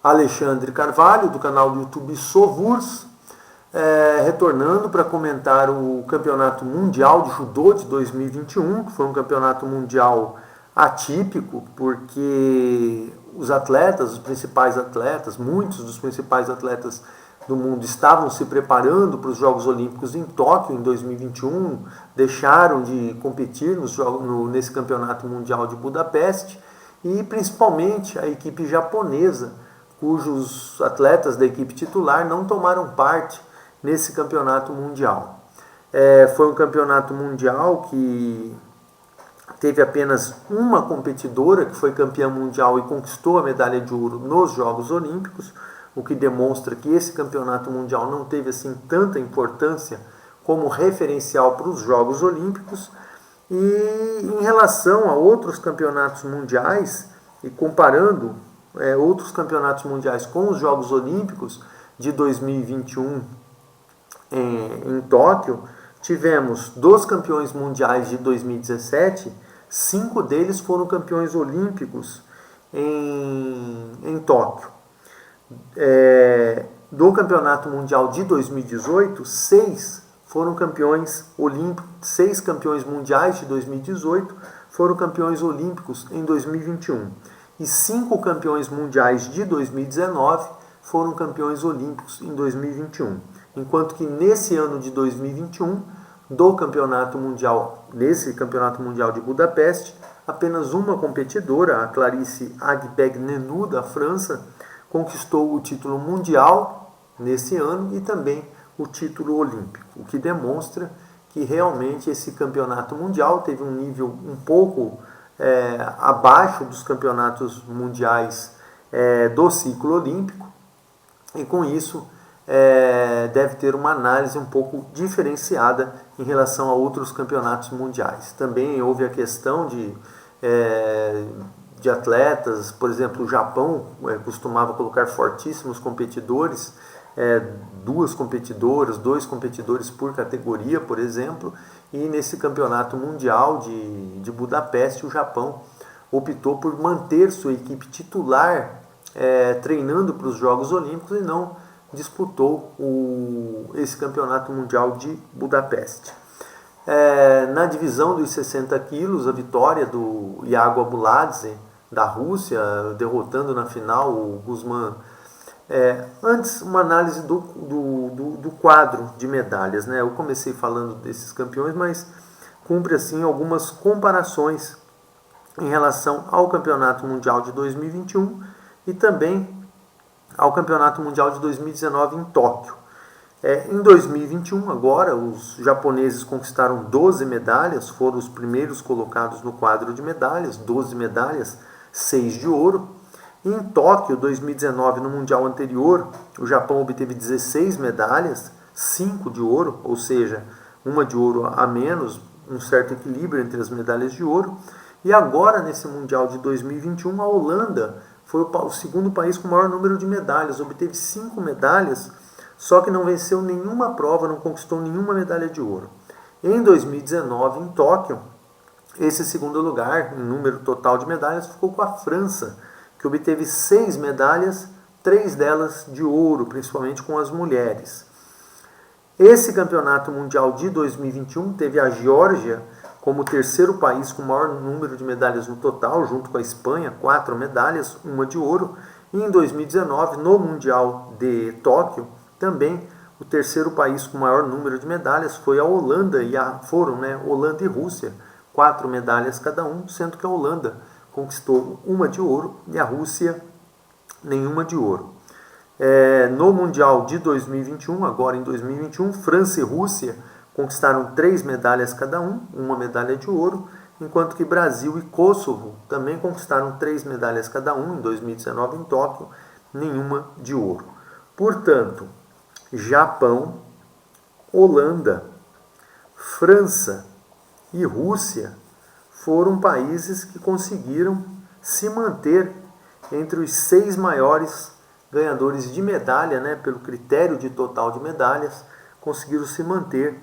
Alexandre Carvalho, do canal do YouTube Sovurs, retornando para comentar o Campeonato Mundial de Judô de 2021, que foi um campeonato mundial atípico, porque os atletas, os principais atletas, muitos dos principais atletas do mundo estavam se preparando para os Jogos Olímpicos em Tóquio em 2021, deixaram de competir nesse Campeonato Mundial de Budapeste, e principalmente a equipe japonesa, cujos atletas da equipe titular não tomaram parte nesse campeonato mundial. Foi um campeonato mundial que teve apenas uma competidora que foi campeã mundial e conquistou a medalha de ouro nos Jogos Olímpicos, o que demonstra que esse campeonato mundial não teve assim tanta importância como referencial para os Jogos Olímpicos. E em relação a outros campeonatos mundiais, e comparando outros campeonatos mundiais com os Jogos Olímpicos de 2021 em Tóquio, tivemos dos campeões mundiais de 2017, 5 deles foram campeões olímpicos em Tóquio. Do campeonato mundial de 2018, 6 foram campeões olímpicos, 6 campeões mundiais de 2018 foram campeões olímpicos em 2021. E 5 campeões mundiais de 2019 foram campeões olímpicos em 2021. Enquanto que nesse ano de 2021, nesse campeonato mundial de Budapeste, apenas uma competidora, a Clarisse Agbegue-Nenou, da França, conquistou o título mundial nesse ano e também o título olímpico, o que demonstra que realmente esse campeonato mundial teve um nível um pouco abaixo dos campeonatos mundiais do ciclo olímpico, e com isso deve ter uma análise um pouco diferenciada em relação a outros campeonatos mundiais. Também houve a questão de atletas, por exemplo, o Japão costumava colocar fortíssimos competidores, 2 competidoras, 2 competidores por categoria, por exemplo, e nesse campeonato mundial de Budapeste, o Japão optou por manter sua equipe titular treinando para os Jogos Olímpicos e não disputou esse campeonato mundial de Budapeste. Na divisão dos 60 quilos, a vitória do Iago Abuladze, da Rússia, derrotando na final o Guzman. Antes, uma análise do quadro de medalhas, né? Eu comecei falando desses campeões, mas cumpre assim algumas comparações em relação ao Campeonato Mundial de 2021 e também ao Campeonato Mundial de 2019 em Tóquio. Em 2021, agora, os japoneses conquistaram 12 medalhas, foram os primeiros colocados no quadro de medalhas, 12 medalhas, 6 de ouro. E em Tóquio, 2019, no Mundial anterior, o Japão obteve 16 medalhas, 5 de ouro, ou seja, uma de ouro a menos, um certo equilíbrio entre as medalhas de ouro. E agora, nesse Mundial de 2021, a Holanda foi o segundo país com o maior número de medalhas, obteve 5 medalhas, só que não venceu nenhuma prova, não conquistou nenhuma medalha de ouro. Em 2019, em Tóquio, esse segundo lugar, em número total de medalhas, ficou com a França, que obteve 6 medalhas, 3 delas de ouro, principalmente com as mulheres. Esse campeonato mundial de 2021 teve a Geórgia como o terceiro país com o maior número de medalhas no total, junto com a Espanha, 4 medalhas, 1 de ouro. E em 2019, no Mundial de Tóquio, também o terceiro país com o maior número de medalhas foi a Holanda, Holanda e Rússia, 4 medalhas cada um, sendo que a Holanda conquistou 1 de ouro e a Rússia nenhuma de ouro. No Mundial de 2021, agora em 2021, França e Rússia conquistaram 3 medalhas cada um, 1 medalha de ouro, enquanto que Brasil e Kosovo também conquistaram 3 medalhas cada um, em 2019 em Tóquio, nenhuma de ouro. Portanto, Japão, Holanda, França e Rússia foram países que conseguiram se manter entre os 6 maiores ganhadores de medalha, né, pelo critério de total de medalhas, conseguiram se manter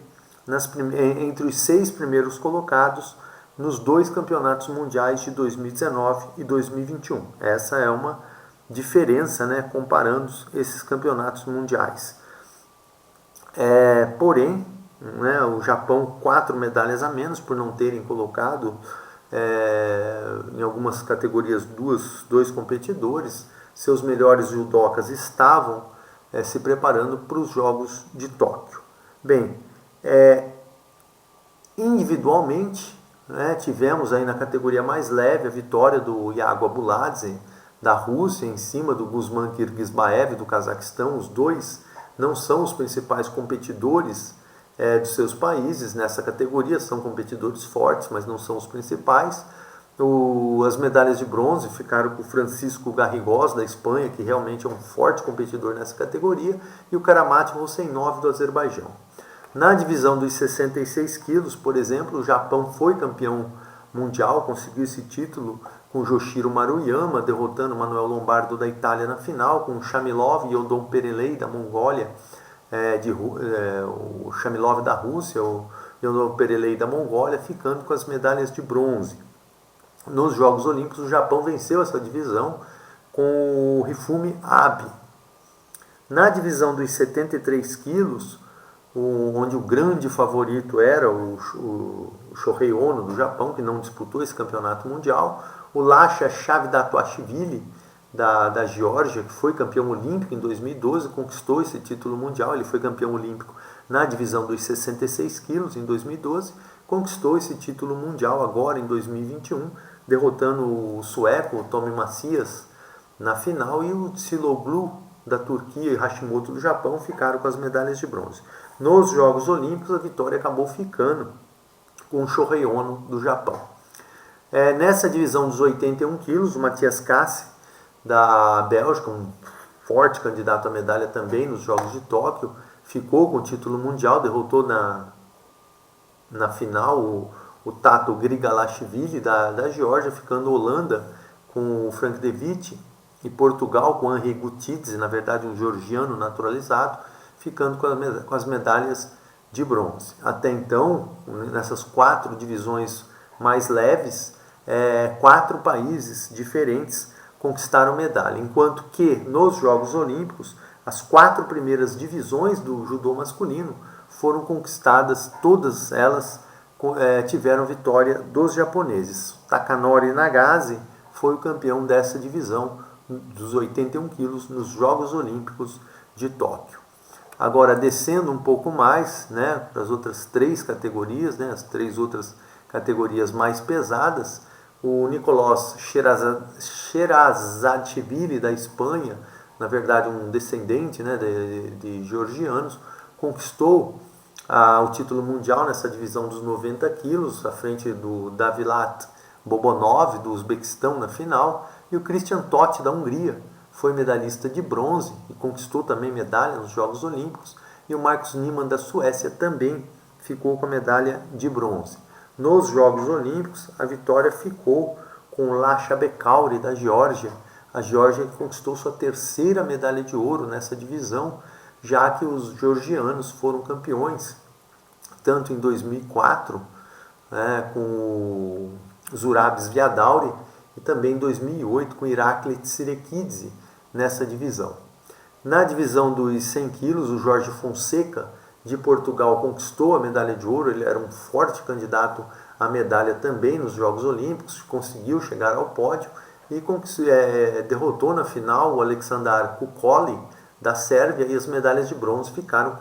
entre os 6 primeiros colocados nos 2 campeonatos mundiais de 2019 e 2021. Essa é uma diferença, né, comparando esses campeonatos mundiais. Porém, né, o Japão 4 medalhas a menos por não terem colocado em algumas categorias dois competidores. Seus melhores judocas estavam se preparando para os Jogos de Tóquio. Bem, individualmente, né, tivemos aí na categoria mais leve a vitória do Yago Abuladze da Rússia em cima do Guzman Kirgizbaev do Cazaquistão. Os dois não são os principais competidores dos seus países nessa categoria, são competidores fortes, mas não são os principais. As medalhas de bronze ficaram com o Francisco Garrigós da Espanha, que realmente é um forte competidor nessa categoria, e o Karamat Hosseynov do Azerbaijão. Na divisão dos 66 quilos, por exemplo, o Japão foi campeão mundial, conseguiu esse título com Yoshiro Maruyama, derrotando Manuel Lombardo da Itália na final, com Shamilov e Odon Perelei da Mongólia, o Shamilov da Rússia, o Odon Perelei da Mongólia, ficando com as medalhas de bronze. Nos Jogos Olímpicos, o Japão venceu essa divisão com o Hifumi Abe. Na divisão dos 73 quilos, onde o grande favorito era o Shohei Ono do Japão, que não disputou esse campeonato mundial, o Lasha Shavdatuashvili da Geórgia, que foi campeão olímpico em 2012, conquistou esse título mundial. Ele foi campeão olímpico na divisão dos 66 quilos em 2012, conquistou esse título mundial agora em 2021, derrotando o sueco Tommy Macias na final, e o Tsiloglu da Turquia e Hashimoto do Japão ficaram com as medalhas de bronze. Nos Jogos Olímpicos, a vitória acabou ficando com o Shohei Ono do Japão. Nessa divisão dos 81 quilos, o Matthias Kasse da Bélgica, um forte candidato à medalha também nos Jogos de Tóquio, ficou com o título mundial, derrotou na final o Tato Grigalashvili da Geórgia, ficando Holanda com o Frank De Witt e Portugal com Henri Gutidze, na verdade um georgiano naturalizado, ficando com as medalhas de bronze. Até então, nessas 4 divisões mais leves, 4 países diferentes conquistaram medalha, enquanto que nos Jogos Olímpicos, as 4 primeiras divisões do judô masculino foram conquistadas, todas elas tiveram vitória dos japoneses. Takanori Nagase foi o campeão dessa divisão dos 81 quilos nos Jogos Olímpicos de Tóquio. Agora, descendo um pouco mais, né, para as outras 3 categorias, né, as 3 outras categorias mais pesadas, o Nicolás Sherazadishvili da Espanha, na verdade um descendente, né, de georgianos, conquistou o título mundial nessa divisão dos 90 quilos, à frente do Davilat Bobonov do Uzbequistão na final, e o Christian Totti da Hungria foi medalhista de bronze e conquistou também medalha nos Jogos Olímpicos, e o Marcus Niemann da Suécia também ficou com a medalha de bronze. Nos Jogos Olímpicos, a vitória ficou com o Lasha Bekauri da Geórgia, a Geórgia que conquistou sua 3ª medalha de ouro nessa divisão, já que os georgianos foram campeões, tanto em 2004, com o Zurab Zviadauri, e também em 2008 com o Irakli Tsirekidze nessa divisão. Na divisão dos 100 quilos, o Jorge Fonseca de Portugal conquistou a medalha de ouro. Ele era um forte candidato à medalha também nos Jogos Olímpicos, conseguiu chegar ao pódio e derrotou na final o Aleksandar Kukoli da Sérvia, e as medalhas de bronze ficaram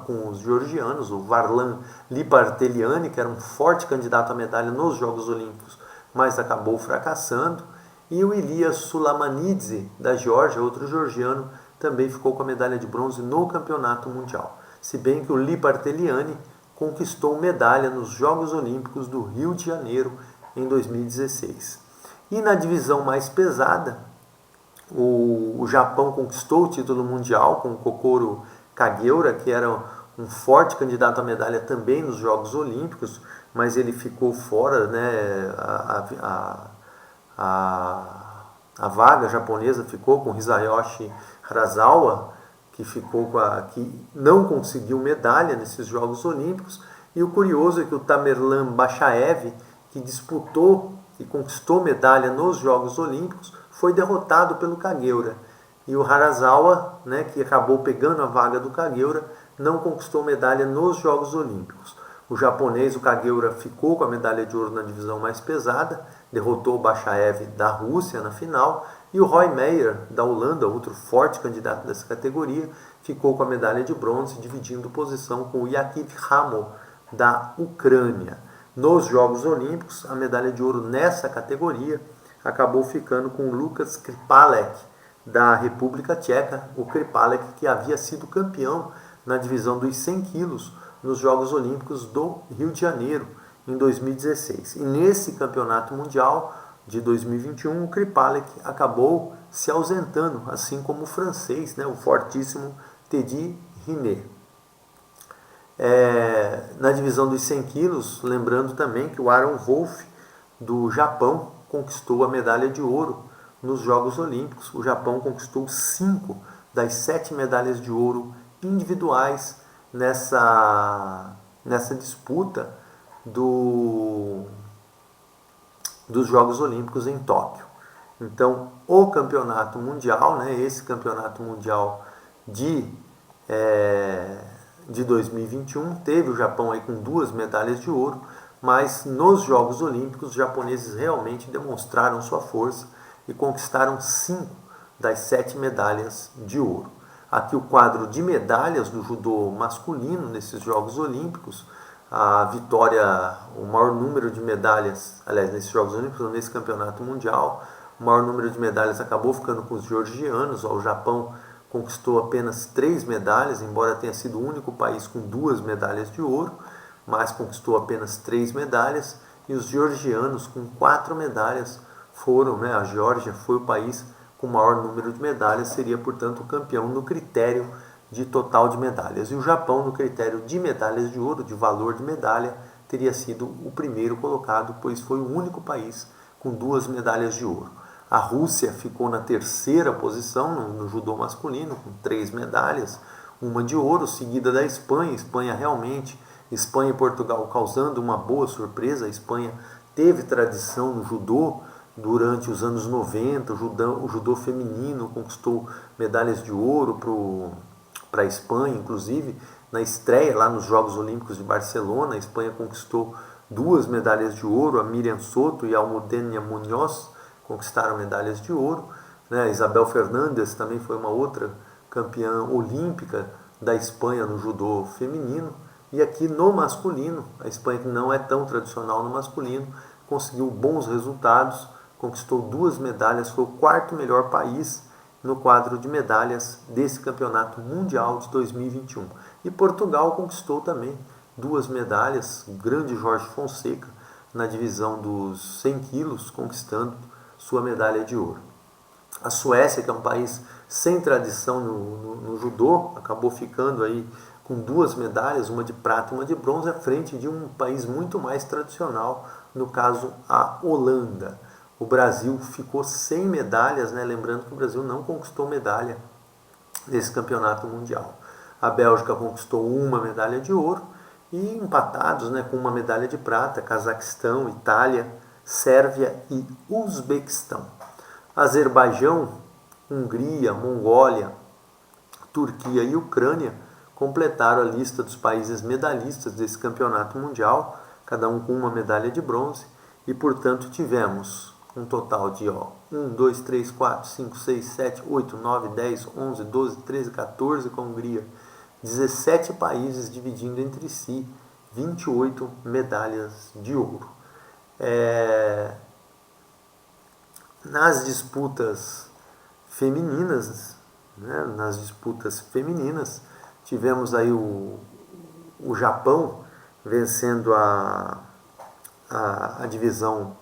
com os georgianos, o Varlan Liparteliani, que era um forte candidato à medalha nos Jogos Olímpicos, mas acabou fracassando, e o Ilias Sulamanidze da Geórgia, outro georgiano, também ficou com a medalha de bronze no Campeonato Mundial, se bem que o Liparteliani conquistou medalha nos Jogos Olímpicos do Rio de Janeiro em 2016. E na divisão mais pesada, o Japão conquistou o título mundial com o Kokoro Kageura, que era um forte candidato à medalha também nos Jogos Olímpicos, mas ele ficou fora, né? A vaga japonesa ficou com Hisayoshi Harazawa, que não conseguiu medalha nesses Jogos Olímpicos. E o curioso é que o Tamerlan Bachaev, que disputou e conquistou medalha nos Jogos Olímpicos, foi derrotado pelo Kageura. E o Harazawa, né, que acabou pegando a vaga do Kageura, não conquistou medalha nos Jogos Olímpicos. O japonês, o Kageura, ficou com a medalha de ouro na divisão mais pesada, derrotou o Bachaev da Rússia na final, e o Roy Meyer, da Holanda, outro forte candidato dessa categoria, ficou com a medalha de bronze, dividindo posição com o Yakov Hamo, da Ucrânia. Nos Jogos Olímpicos, a medalha de ouro nessa categoria acabou ficando com o Lukas Kripalek, da República Tcheca, o Kripalek que havia sido campeão na divisão dos 100 quilos nos Jogos Olímpicos do Rio de Janeiro, em 2016. E nesse campeonato mundial de 2021, o Kripalek acabou se ausentando, assim como o francês, né, o fortíssimo Teddy Riner. Na divisão dos 100 quilos, lembrando também que o Aaron Wolf, do Japão, conquistou a medalha de ouro nos Jogos Olímpicos. O Japão conquistou 5 das 7 medalhas de ouro individuais nessa disputa dos Jogos Olímpicos em Tóquio. Então, o campeonato mundial, né, esse campeonato mundial de 2021, teve o Japão aí com 2 medalhas de ouro, mas nos Jogos Olímpicos os japoneses realmente demonstraram sua força e conquistaram 5 das 7 medalhas de ouro. Aqui o quadro de medalhas do judô masculino nesses Jogos Olímpicos. A vitória, o maior número de medalhas, aliás, nesses Jogos Olímpicos, nesse campeonato mundial, o maior número de medalhas acabou ficando com os georgianos. O Japão conquistou apenas 3 medalhas, embora tenha sido o único país com 2 medalhas de ouro, mas conquistou apenas 3 medalhas, e os georgianos com 4 medalhas foram, né, a Geórgia foi o país com o maior número de medalhas, seria, portanto, o campeão no critério de total de medalhas. E o Japão, no critério de medalhas de ouro, de valor de medalha, teria sido o primeiro colocado, pois foi o único país com 2 medalhas de ouro. A Rússia ficou na terceira posição no judô masculino, com 3 medalhas, uma de ouro, seguida da Espanha. Espanha e Portugal causando uma boa surpresa. A Espanha teve tradição no judô durante os anos 90, o judô feminino conquistou medalhas de ouro para a Espanha, inclusive na estreia lá nos Jogos Olímpicos de Barcelona, a Espanha conquistou 2 medalhas de ouro, a Miriam Soto e a Almudena Muñoz conquistaram medalhas de ouro, né? A Isabel Fernandes também foi uma outra campeã olímpica da Espanha no judô feminino. E aqui no masculino, a Espanha, que não é tão tradicional no masculino, conseguiu bons resultados, conquistou 2 medalhas, foi o 4º melhor país no quadro de medalhas desse campeonato mundial de 2021. E Portugal conquistou também 2 medalhas, o grande Jorge Fonseca, na divisão dos 100 quilos, conquistando sua medalha de ouro. A Suécia, que é um país sem tradição no judô, acabou ficando aí com 2 medalhas, uma de prata e uma de bronze, à frente de um país muito mais tradicional, no caso a Holanda. O Brasil ficou sem medalhas, né? Lembrando que o Brasil não conquistou medalha nesse campeonato mundial. A Bélgica conquistou 1 medalha de ouro e empatados, né, com 1 medalha de prata, Cazaquistão, Itália, Sérvia e Uzbequistão. Azerbaijão, Hungria, Mongólia, Turquia e Ucrânia completaram a lista dos países medalhistas desse campeonato mundial, cada um com 1 medalha de bronze, e portanto tivemos um total de 1, 2, 3, 4, 5, 6, 7, 8, 9, 10, 11, 12, 13, 14 com a Hungria, 17 países dividindo entre si 28 medalhas de ouro. Nas disputas femininas, tivemos aí o Japão vencendo a divisão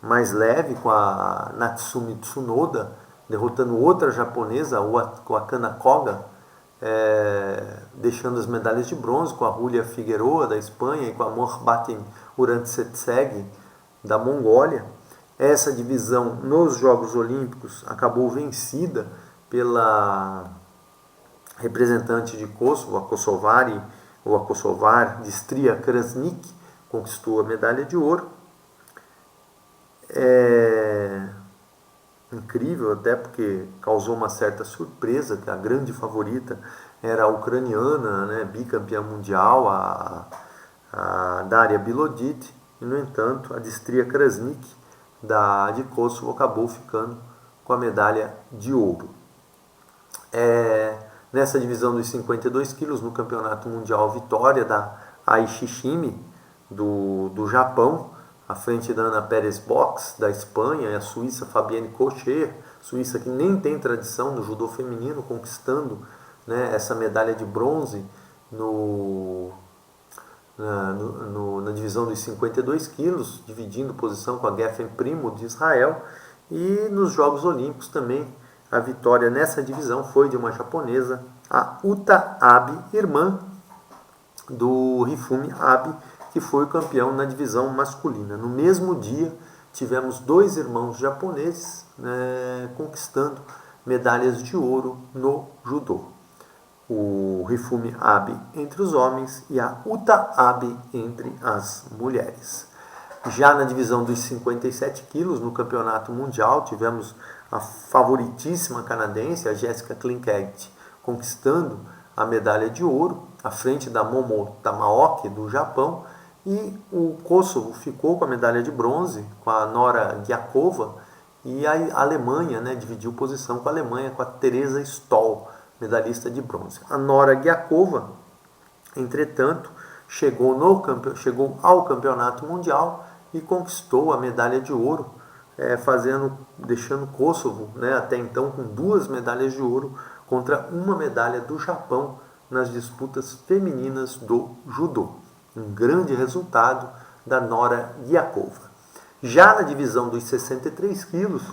mais leve com a Natsumi Tsunoda, derrotando outra japonesa, o Akana Koga, deixando as medalhas de bronze com a Julia Figueroa da Espanha e com a Mohbatin Urantsetseg da Mongólia. Essa divisão nos Jogos Olímpicos acabou vencida pela representante de Kosovo, a Kosovar Distria Krasnik, conquistou a medalha de ouro. incrível, até porque causou uma certa surpresa, que a grande favorita era a ucraniana, né, bicampeã mundial, a Daria Bilodit, e no entanto a Distria Krasnik de Kosovo acabou ficando com a medalha de ouro. Nessa divisão dos 52 quilos, no Campeonato Mundial, vitória da Ai Shishimi do Japão, à frente da Ana Pérez Box, da Espanha, e a suíça Fabienne Kocher, suíça que nem tem tradição no judô feminino, conquistando, né, essa medalha de bronze na divisão dos 52 quilos, dividindo posição com a Geffen Primo de Israel. E nos Jogos Olímpicos também a vitória nessa divisão foi de uma japonesa, a Uta Abe, irmã do Hifumi Abe, que foi campeão na divisão masculina. No mesmo dia, tivemos dois irmãos japoneses, né, conquistando medalhas de ouro no judô. O Hifumi Abe entre os homens e a Uta Abe entre as mulheres. Já na divisão dos 57 quilos, no Campeonato Mundial, tivemos a favoritíssima canadense, a Jessica Klinkert, conquistando a medalha de ouro, à frente da Momo Tamaoki, do Japão, e o Kosovo ficou com a medalha de bronze, com a Nora Gyakova, e a Alemanha, né, dividiu posição com a Alemanha, com a Teresa Stoll, medalhista de bronze. A Nora Gyakova, entretanto, chegou ao Campeonato Mundial e conquistou a medalha de ouro, deixando o Kosovo, né, até então com 2 medalhas de ouro contra uma medalha do Japão nas disputas femininas do judô. Um grande resultado da Nora Gyakova. Já na divisão dos 63 quilos,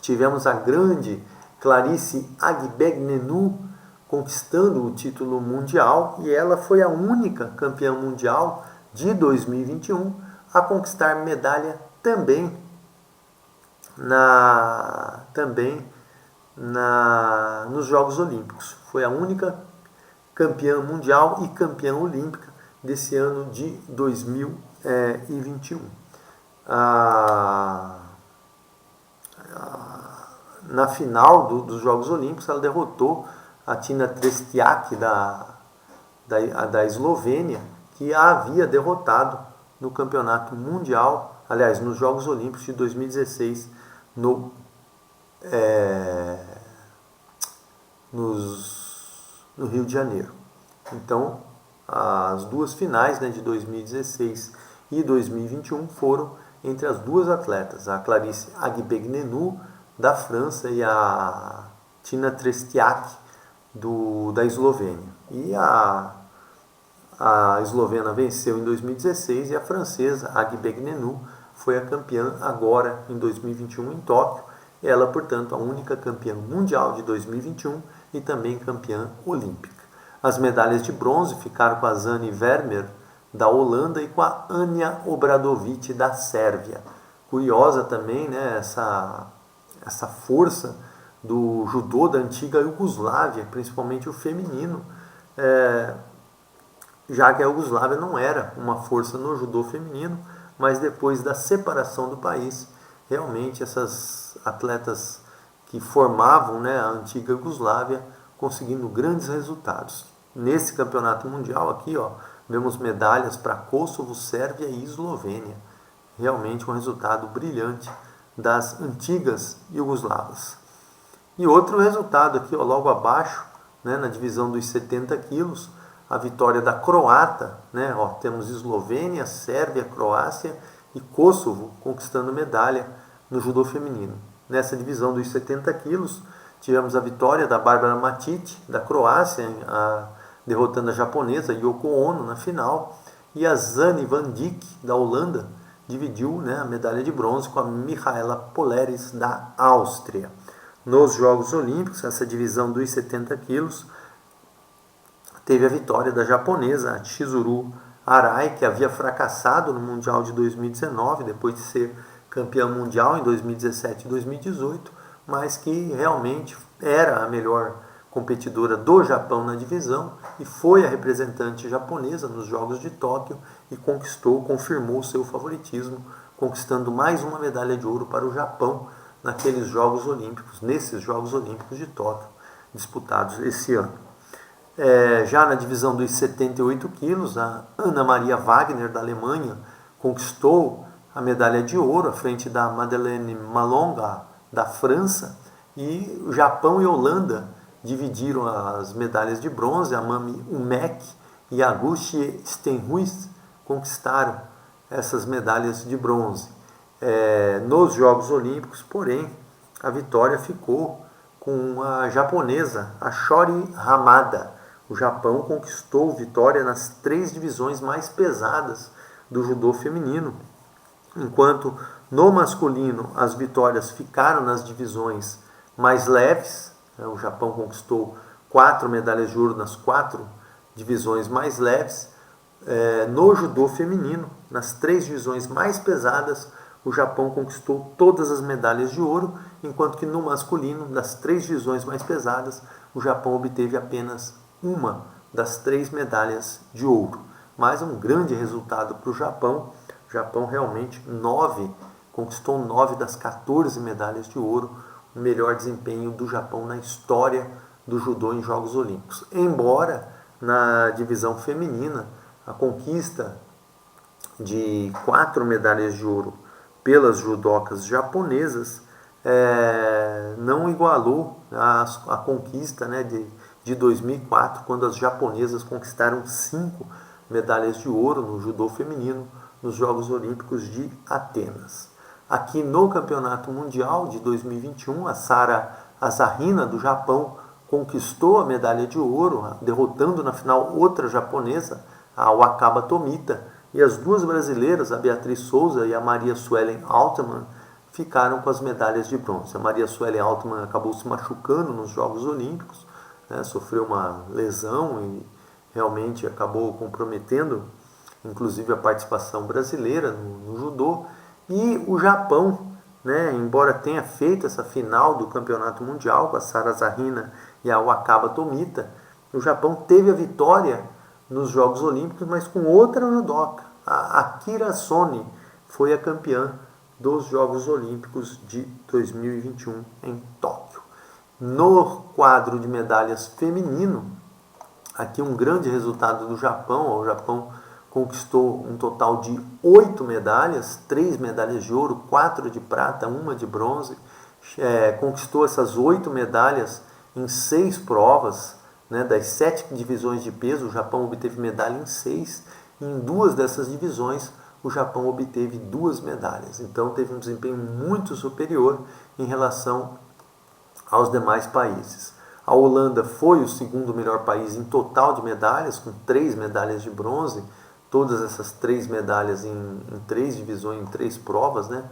tivemos a grande Clarisse Agbegnenu conquistando o título mundial, e ela foi a única campeã mundial de 2021 a conquistar medalha também nos Jogos Olímpicos. Foi a única campeã mundial e campeã olímpica desse ano de 2021. Na final dos Jogos Olímpicos, ela derrotou a Tina Trestiak da Eslovênia, que a havia derrotado no Campeonato Mundial, aliás, nos Jogos Olímpicos de 2016 no Rio de Janeiro. Então, as duas finais, né, de 2016 e 2021 foram entre as duas atletas, a Clarisse Agbegnenu, da França, e a Tina Trestiak, da Eslovênia. E a eslovena venceu em 2016 e a francesa Agbegnenu foi a campeã agora em 2021 em Tóquio. Ela, portanto, a única campeã mundial de 2021 e também campeã olímpica. As medalhas de bronze ficaram com a Zani Vermeer, da Holanda, e com a Anja Obradović, da Sérvia. Curiosa também, né, essa força do judô da antiga Iugoslávia, principalmente o feminino, já que a Iugoslávia não era uma força no judô feminino, mas depois da separação do país, realmente essas atletas que formavam, né, a antiga Iugoslávia conseguindo grandes resultados. Nesse campeonato mundial aqui, vemos medalhas para Kosovo, Sérvia e Eslovênia. Realmente um resultado brilhante das antigas Iugoslavas. E outro resultado aqui, logo abaixo, né, na divisão dos 70 quilos, a vitória da croata, né, temos Eslovênia, Sérvia, Croácia e Kosovo conquistando medalha no judô feminino. Nessa divisão dos 70 quilos, tivemos a vitória da Barbara Matic, da Croácia, derrotando a japonesa Yoko Ono na final, e a Zani van Dijk, da Holanda, dividiu, né, a medalha de bronze com a Michaela Poleris, da Áustria. Nos Jogos Olímpicos, essa divisão dos 70 quilos, teve a vitória da japonesa, a Chizuru Arai, que havia fracassado no Mundial de 2019, depois de ser campeã mundial em 2017 e 2018, mas que realmente era a melhor competidora do Japão na divisão e foi a representante japonesa nos Jogos de Tóquio e confirmou seu favoritismo, conquistando mais uma medalha de ouro para o Japão naqueles Jogos Olímpicos, nesses Jogos Olímpicos de Tóquio, disputados esse ano. Já na divisão dos 78 quilos, a Ana Maria Wagner, da Alemanha, conquistou a medalha de ouro à frente da Madeleine Malonga, da França, e o Japão e a Holanda dividiram as medalhas de bronze. A Mami Umek e a Gushi Stenhuis conquistaram essas medalhas de bronze. Nos Jogos Olímpicos, porém, a vitória ficou com a japonesa, a Shori Hamada. O Japão conquistou vitória nas 3 divisões mais pesadas do judô feminino, enquanto no masculino as vitórias ficaram nas divisões mais leves. O Japão conquistou 4 medalhas de ouro nas 4 divisões mais leves. No judô feminino, nas 3 divisões mais pesadas, o Japão conquistou todas as medalhas de ouro, enquanto que no masculino, das 3 divisões mais pesadas, o Japão obteve apenas uma das 3 medalhas de ouro. Mas um grande resultado para o Japão. O Japão realmente conquistou 9 das 14 medalhas de ouro, o melhor desempenho do Japão na história do judô em Jogos Olímpicos. Embora na divisão feminina a conquista de 4 medalhas de ouro pelas judocas japonesas não igualou a conquista, né, de 2004, quando as japonesas conquistaram 5 medalhas de ouro no judô feminino nos Jogos Olímpicos de Atenas. Aqui no Campeonato Mundial de 2021, a Sara Asahina, do Japão, conquistou a medalha de ouro, derrotando na final outra japonesa, a Wakaba Tomita, e as 2 brasileiras, a Beatriz Souza e a Maria Suelen Altman, ficaram com as medalhas de bronze. A Maria Suelen Altman acabou se machucando nos Jogos Olímpicos, né, sofreu uma lesão e realmente acabou comprometendo, inclusive, a participação brasileira no judô. E o Japão, né, embora tenha feito essa final do Campeonato Mundial com a Sara Asahina e a Wakaba Tomita, o Japão teve a vitória nos Jogos Olímpicos, mas com outra judoca. A Akira Soni foi a campeã dos Jogos Olímpicos de 2021 em Tóquio. No quadro de medalhas feminino, aqui um grande resultado do Japão. O Japão conquistou um total de 8 medalhas, 3 medalhas de ouro, 4 de prata, 1 de bronze. Conquistou essas 8 medalhas em 6 provas, né, das 7 divisões de peso. O Japão obteve medalha em 6, e em 2 dessas divisões o Japão obteve 2 medalhas. Então teve um desempenho muito superior em relação aos demais países. A Holanda foi o segundo melhor país em total de medalhas, com 3 medalhas de bronze, todas essas 3 medalhas em 3 divisões, em 3 provas, né?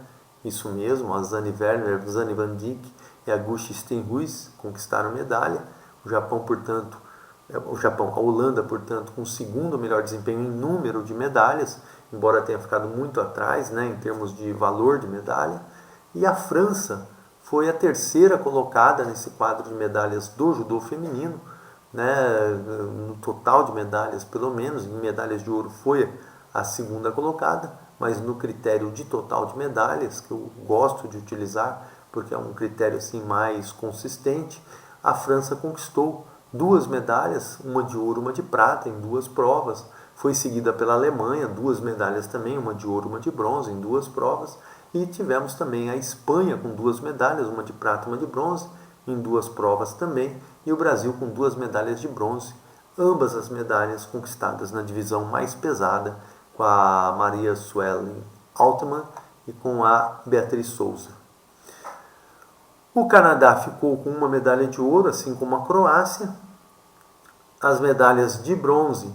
Isso mesmo, a Zanne Werner, a Zanne Van Dijk e a Gushi Stenhuis conquistaram medalha. A Holanda, portanto, com o segundo melhor desempenho em número de medalhas, embora tenha ficado muito atrás, né, em termos de valor de medalha. E a França foi a terceira colocada nesse quadro de medalhas do judô feminino, né, no total de medalhas, pelo menos, em medalhas de ouro foi a segunda colocada, mas no critério de total de medalhas, que eu gosto de utilizar, porque é um critério assim mais consistente, a França conquistou 2 medalhas, uma de ouro, uma de prata, em 2 provas. Foi seguida pela Alemanha, 2 medalhas também, uma de ouro, uma de bronze, em 2 provas. E tivemos também a Espanha com 2 medalhas, uma de prata e uma de bronze, em 2 provas também. E o Brasil com 2 medalhas de bronze, ambas as medalhas conquistadas na divisão mais pesada, com a Maria Suelen Altman e com a Beatriz Souza. O Canadá ficou com 1 medalha de ouro, assim como a Croácia. As medalhas de bronze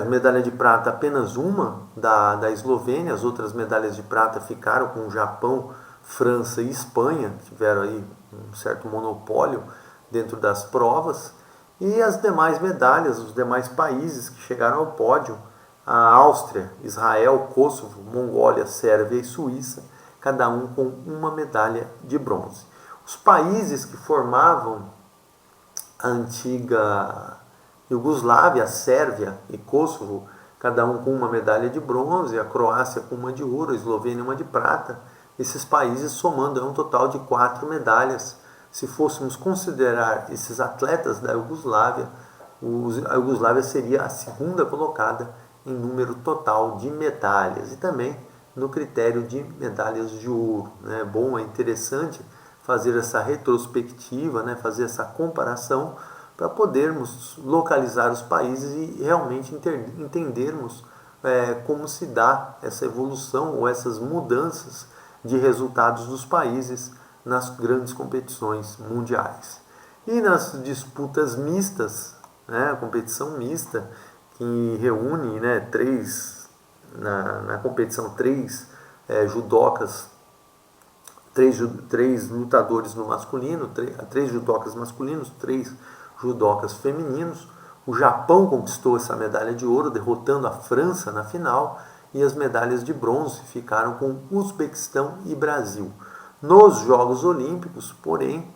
medalha de prata apenas uma da Eslovênia. As outras medalhas de prata ficaram com o Japão, França e Espanha, que tiveram aí um certo monopólio dentro das provas. E as demais medalhas, os demais países que chegaram ao pódio, a Áustria, Israel, Kosovo, Mongólia, Sérvia e Suíça, cada um com 1 medalha de bronze. Os países que formavam a antiga Iugoslávia, Sérvia e Kosovo, cada um com 1 medalha de bronze, a Croácia com 1 de ouro, a Eslovênia 1 de prata, esses países somando um total de 4 medalhas. Se fôssemos considerar esses atletas da Iugoslávia, a Iugoslávia seria a segunda colocada em número total de medalhas e também no critério de medalhas de ouro. É bom, é interessante fazer essa retrospectiva, né, fazer essa comparação para podermos localizar os países e realmente entendermos como se dá essa evolução ou essas mudanças de resultados dos países nas grandes competições mundiais. E nas disputas mistas, né, a competição mista, que reúne, né, na competição judocas, três lutadores no masculino, três judocas masculinos, 3 judocas femininos. O Japão conquistou essa medalha de ouro, derrotando a França na final, e as medalhas de bronze ficaram com Uzbequistão e Brasil. Nos Jogos Olímpicos, porém,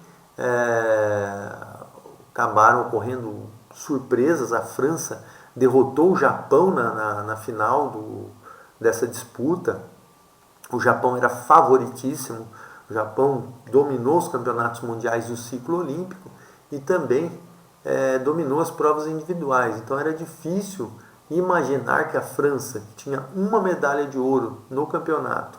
acabaram ocorrendo surpresas. A França derrotou o Japão na final dessa disputa. O Japão era favoritíssimo. O Japão dominou os campeonatos mundiais do ciclo olímpico e também dominou as provas individuais. Então era difícil imaginar que a França, que tinha uma medalha de ouro no campeonato,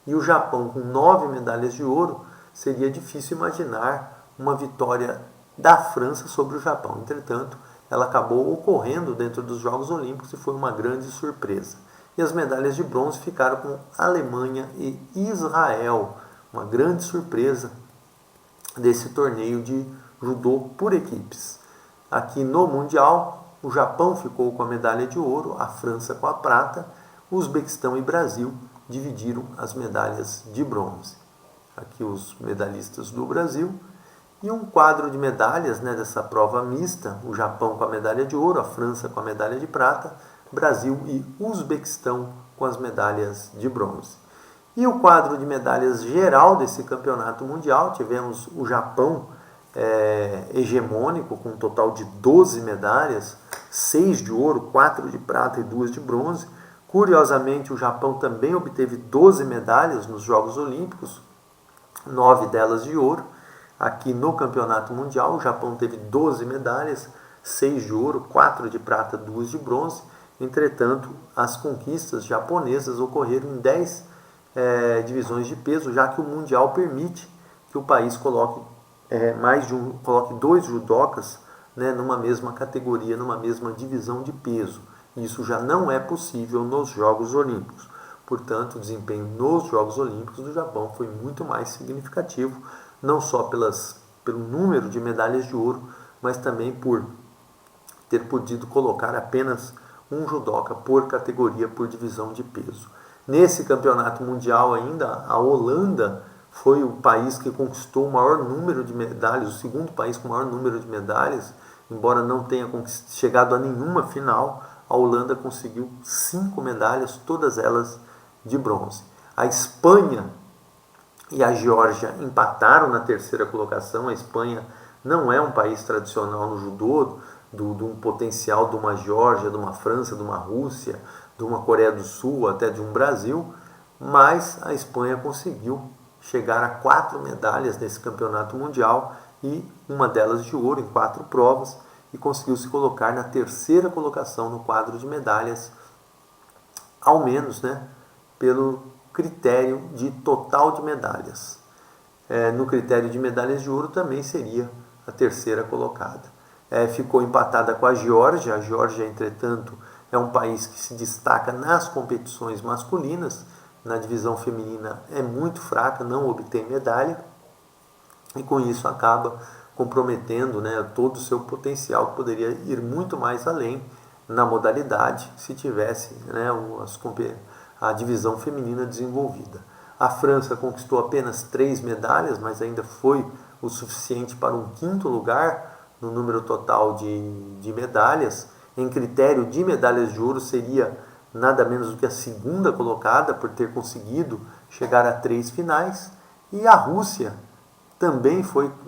e o Japão com 9 medalhas de ouro, seria difícil imaginar uma vitória da França sobre o Japão. Entretanto, ela acabou ocorrendo dentro dos Jogos Olímpicos e foi uma grande surpresa. E as medalhas de bronze ficaram com Alemanha e Israel, uma grande surpresa desse torneio de judô por equipes. Aqui no Mundial, o Japão ficou com a medalha de ouro, a França com a prata, Uzbequistão e Brasil dividiram as medalhas de bronze. Aqui os medalhistas do Brasil. E um quadro de medalhas, né, dessa prova mista, o Japão com a medalha de ouro, a França com a medalha de prata, Brasil e Uzbequistão com as medalhas de bronze. E o quadro de medalhas geral desse campeonato mundial, tivemos o Japão hegemônico com um total de 12 medalhas, 6 de ouro, 4 de prata e 2 de bronze. Curiosamente, o Japão também obteve 12 medalhas nos Jogos Olímpicos, 9 delas de ouro. Aqui no Campeonato Mundial, o Japão teve 12 medalhas, 6 de ouro, 4 de prata, 2 de bronze. Entretanto, as conquistas japonesas ocorreram em 10 divisões de peso, já que o Mundial permite que o país coloque coloque 2 judocas, né, numa mesma categoria, numa mesma divisão de peso. Isso já não é possível nos Jogos Olímpicos. Portanto, o desempenho nos Jogos Olímpicos do Japão foi muito mais significativo, não só pelo número de medalhas de ouro, mas também por ter podido colocar apenas um judoca por categoria, por divisão de peso. Nesse campeonato mundial ainda, a Holanda foi o país que conquistou o maior número de medalhas, o segundo país com o maior número de medalhas, embora não tenha chegado a nenhuma final. A Holanda conseguiu 5 medalhas, todas elas de bronze. A Espanha e a Geórgia empataram na terceira colocação. A Espanha não é um país tradicional no judô, de um potencial de uma Geórgia, de uma França, de uma Rússia, de uma Coreia do Sul, até de um Brasil, mas a Espanha conseguiu chegar a 4 medalhas nesse campeonato mundial, e uma delas de ouro em 4 provas, e conseguiu se colocar na terceira colocação no quadro de medalhas, ao menos, né, pelo critério de total de medalhas. No critério de medalhas de ouro também seria a terceira colocada. Ficou empatada com a Geórgia. A Geórgia, entretanto, é um país que se destaca nas competições masculinas. Na divisão feminina é muito fraca, não obtém medalha, e com isso acaba comprometendo, né, todo o seu potencial, que poderia ir muito mais além na modalidade se tivesse, né, a divisão feminina desenvolvida. A França conquistou apenas 3 medalhas, mas ainda foi o suficiente para um 5º lugar no número total de medalhas. Em critério de medalhas de ouro, seria nada menos do que a segunda colocada, por ter conseguido chegar a 3 finais. E a Rússia também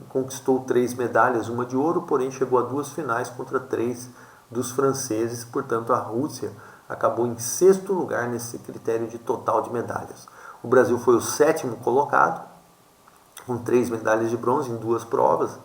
conquistou 3 medalhas, uma de ouro, porém chegou a 2 finais contra 3 dos franceses. Portanto, a Rússia acabou em 6º lugar nesse critério de total de medalhas. O Brasil foi o 7º colocado, com 3 medalhas de bronze em 2 provas.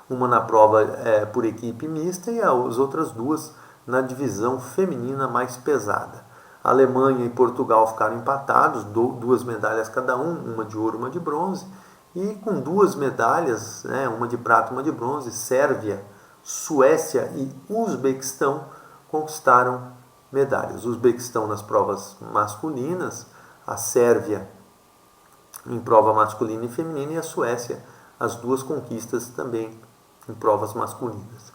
Uma na prova por equipe mista e as outras 2 na divisão feminina mais pesada. A Alemanha e Portugal ficaram empatados, 2 medalhas cada um, uma de ouro, uma de bronze. E com 2 medalhas, uma de prata e uma de bronze, Sérvia, Suécia e Uzbequistão conquistaram medalhas. O Uzbequistão nas provas masculinas, a Sérvia em prova masculina e feminina e a Suécia, as 2 conquistas também em provas masculinas.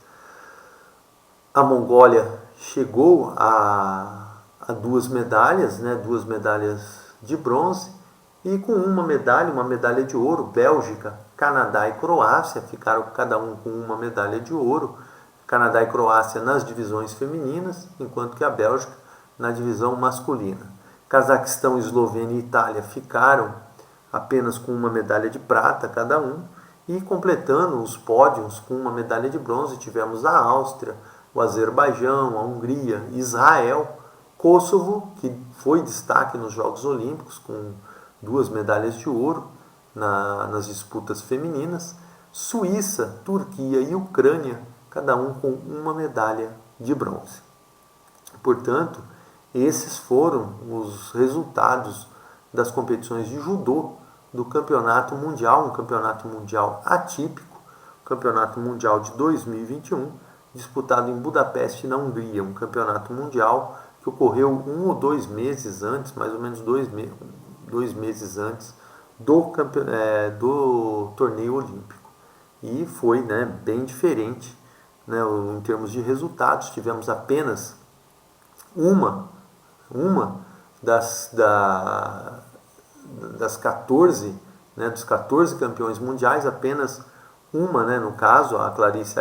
A Mongólia chegou a 2 medalhas, 2 medalhas de bronze, e com uma medalha de ouro. Bélgica, Canadá e Croácia ficaram cada um com uma medalha de ouro. Canadá e Croácia nas divisões femininas, enquanto que a Bélgica na divisão masculina. Cazaquistão, Eslovênia e Itália ficaram apenas com uma medalha de prata cada um. E completando os pódios com uma medalha de bronze, tivemos a Áustria, o Azerbaijão, a Hungria, Israel, Kosovo, que foi destaque nos Jogos Olímpicos, com 2 medalhas de ouro nas disputas femininas, Suíça, Turquia e Ucrânia, cada um com uma medalha de bronze. Portanto, esses foram os resultados das competições de judô do Campeonato Mundial, um campeonato mundial atípico, Campeonato Mundial de 2021, disputado em Budapeste, na Hungria, um campeonato mundial que ocorreu 1 ou 2 meses antes, mais ou menos 2 meses antes do torneio olímpico. E foi bem diferente em termos de resultados. Tivemos apenas uma das 14, dos 14 campeões mundiais, apenas uma, no caso, a Clarisse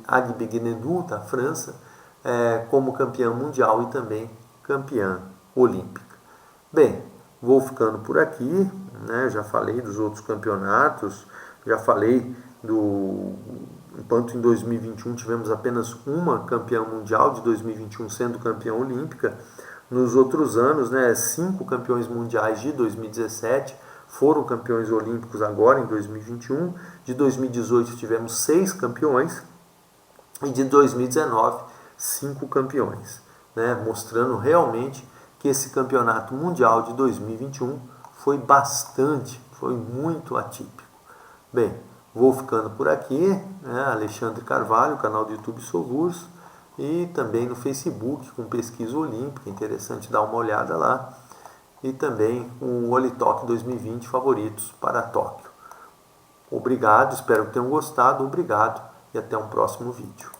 Agbenienou, da França, como campeã mundial e também campeã olímpica. Bem, vou ficando por aqui, já falei dos outros campeonatos, já falei enquanto em 2021 tivemos apenas uma campeã mundial, de 2021 sendo campeã olímpica. Nos outros anos, 5 campeões mundiais de 2017 foram campeões olímpicos agora em 2021. De 2018 tivemos 6 campeões e de 2019 5 campeões, mostrando realmente que esse campeonato mundial de 2021 foi muito atípico. Bem, vou ficando por aqui, Alexandre Carvalho, canal do YouTube Sovurso, e também no Facebook com Pesquisa Olímpica, interessante dar uma olhada lá, e também o Olitok 2020 favoritos para Tóquio. Obrigado, espero que tenham gostado, obrigado e até um próximo vídeo.